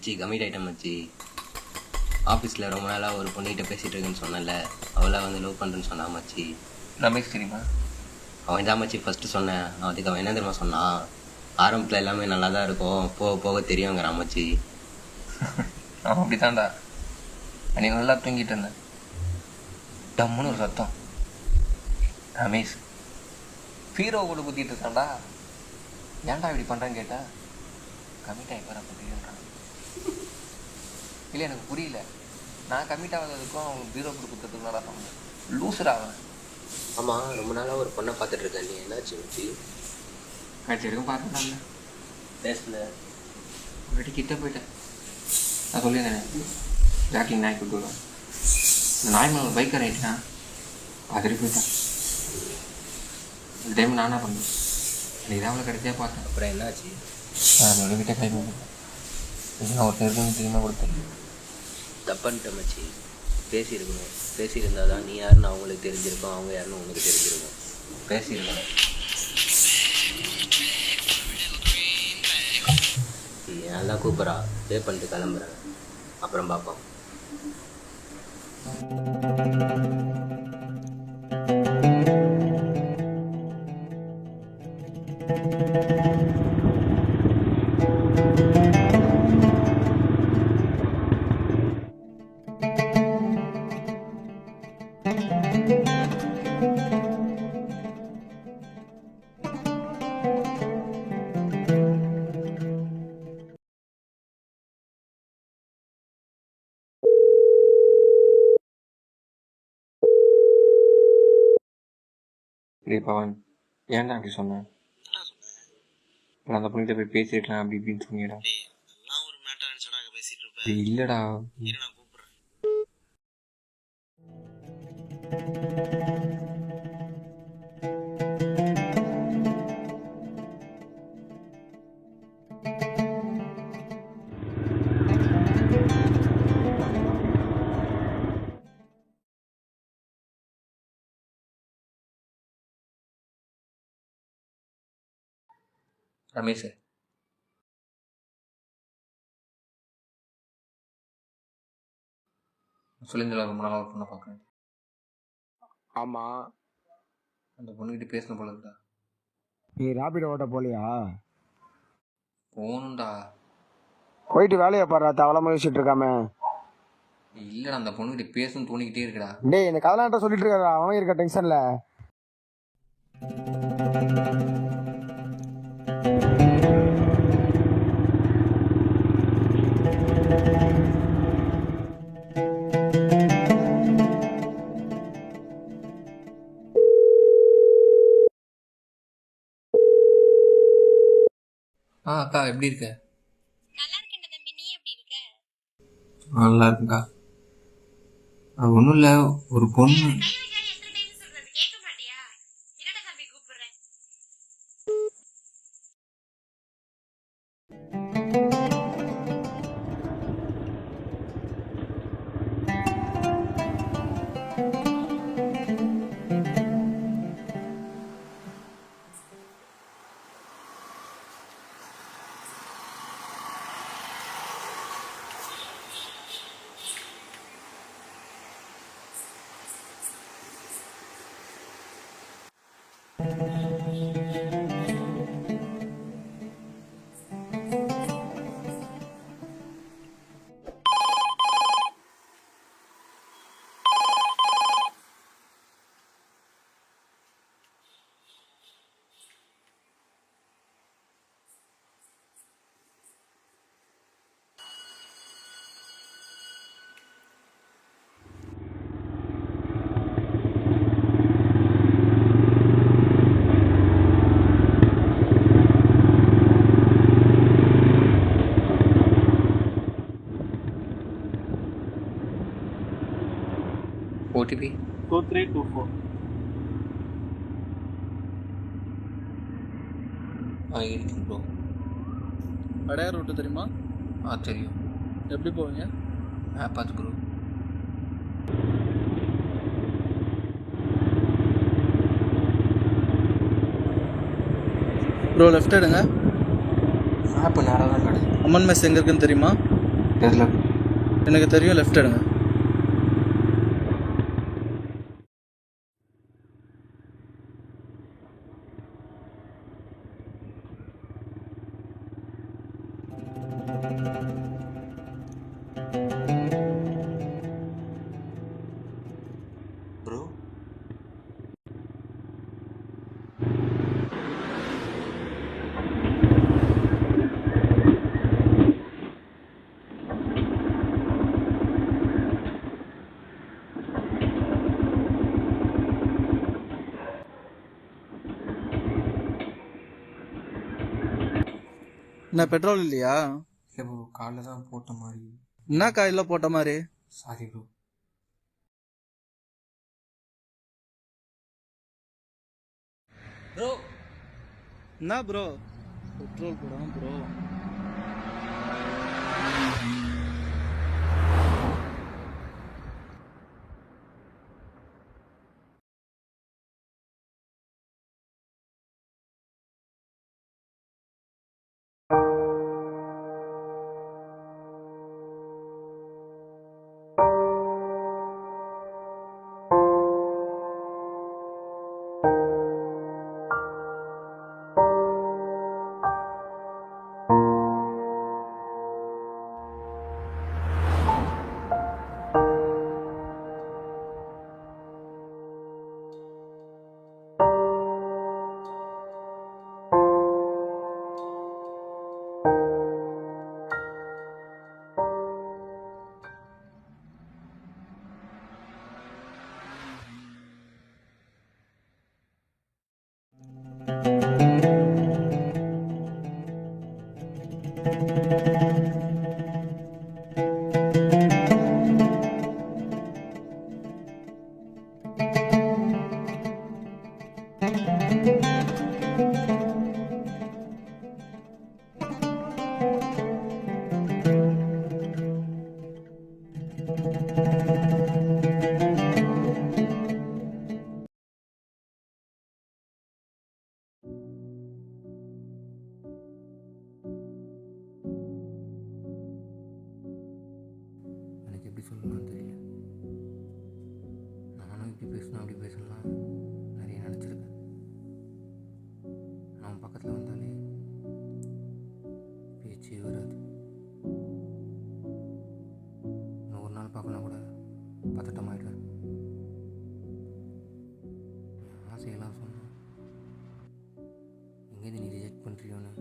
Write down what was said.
மச்சி கமிட் ஆகிட்டேன் மச்சி. ஆஃபீஸில் ரொம்ப நாளாக ஒரு பொண்ணுகிட்ட பேசிகிட்டு இருக்குன்னு சொன்னேன்ல, அவளாக வந்து லவ் பண்ணுறேன்னு சொன்னா மச்சி. ரமேஷ் தெரியுமா? அவன் தான் மச்சி ஃபஸ்ட்டு சொன்னேன். அதுக்கு அவன் என்ன தெரியுமா சொன்னான், ஆரம்பத்தில் எல்லாமே நல்லா தான் இருக்கும், போக போக தெரியுங்கிறான் மச்சி. அவன் அப்படி தான்டா. அன்றைக்கி நல்லா தூங்கிட்டு இருந்தேன், டம்முன்னு ஒரு சத்தம். ரமேஷ் ஹீரோ கூட குத்திட்டு இருக்கான்டா. ஏன்டா இப்படி பண்ணுறேன்னு கேட்டேன். கமிட் ஆகிப்பார் அப்போ தெரியுன்றான். இல்லை எனக்கு புரியல, நான் கமிட் ஆகாததுக்கும் அவன் ஹீரோ கூட குத்துறதுக்கு நல்லா சொன்னேன். லூசுரா அவன். ஆமாம், ரொம்ப நாளாக ஒரு பொண்ணை பார்த்துட்டு இருக்கேன், நீ என்னாச்சு மச்சி? கட்சி வரைக்கும் பார்க்கலாம்ல, பேசல. ஒரு வாட்டி கிட்ட போயிட்டேன். நான் சொல்லியிருந்தேன் ஜாக்கிங் நாய் கூட்டு வருவேன். இந்த நாய் மேலே ஒரு பைக்கர் ஆகிட்டான், பார்த்துட்டு போயிட்டான். இந்த டைம் நானா பண்ணேன். இதான் அவளை கடைசியாக பார்த்தேன். அப்புறம் என்னாச்சு? நான் கிட்டே கை கொடுத்தேன். நான் ஒருத்தர் இருக்குன்னு தெரியுமா கொடுத்தேன். தப்பான்ட்ட மச்சி. பேசியிருக்கணும், பேசியிருந்தா தான் நீ யாருன்னு அவங்களுக்கு தெரிஞ்சிருக்கும், அவங்க யாருன்னு உனக்கு தெரிஞ்சிருக்கும். பேசியிருக்கேன். நல்லா கூப்பிட்றா, பே பண்ணிட்டு கிளம்புறேன், அப்புறம் பார்ப்போம். பவன், ஏன்டா அப்படி சொன்னேன்? அந்த பொண்ணுகிட்ட போய் பேசிருக்கலாம் அப்படி இப்படின்னு சொன்னீடா. இல்லடா, ரமேஷ் சொல்லியிருந்தா ரொம்ப நாளாக ஒரு பொண்ணை பார்க்குறேன். ஆமாம், அந்த பொண்ணுக்கிட்ட பேசணும் போல இருந்தா. நீ ராபிடோ ஓட்ட போலியா? போகணும்டா. போயிட்டு வேலையை பாரு, தவளை வச்சுட்டு இருக்காம. இல்லைடா, அந்த பொண்ணுக்கிட்ட பேசணும்னு தோணிக்கிட்டே இருக்குடா. டேய், இந்த கதலாட்ட சொல்லிட்டு இருக்காரு, அவன் இருக்க டென்ஷன்ல. அக்கா எப்படி இருக்க? நல்லா இருக்கேன் தம்பி, நீ எப்படி இருக்க? நல்லா இருக்குக்கா. அது ஒன்றும் இல்லை, ஒரு பொண்ணு. கேட்க மாட்டியா? என்னடா தம்பி கூப்பிடுறேன். ஓடிபி 2324. இருக்கு ப்ரோ. அடையார் ரூட்டு தெரியுமா? தெரியும். எப்படி போவீங்க? மேப் பார்த்து ப்ரோ. ப்ரோ லெஃப்ட் எடுங்க. மேப்பு நேராக தான் கிடையாது. அம்மன் மெஸ் எங்கே இருக்குன்னு தெரியுமா? எதில்? எனக்கு தெரியும், லெஃப்ட் எடுங்க. ப்ரோ என்ன பெட்ரோல் இல்லையா? இல்லை ப்ரோ, காலைல தான் போட்ட மாதிரி. என்ன காயில் போட்ட மாதிரி? Sorry bro. ப்ரோ என்ன ப்ரோ பெட்ரோல் போடாம ப்ரோ? எனக்கு எப்படி சொல்லணும்னு தெரியல. நானும் இப்படி பேசணும் அப்படி பேசலாம் நிறைய நினச்சிருக்கேன். அவன் பக்கத்தில் வந்தாலே பேச்சே வராது. இன்னும் ஒரு நாள் பார்க்கணும் கூட பதட்டமாயிடுவேன். என் ஆசையெல்லாம் சொன்னான், எங்கேருந்து நீ ரிஜெக்ட் பண்ணுறியோன்னு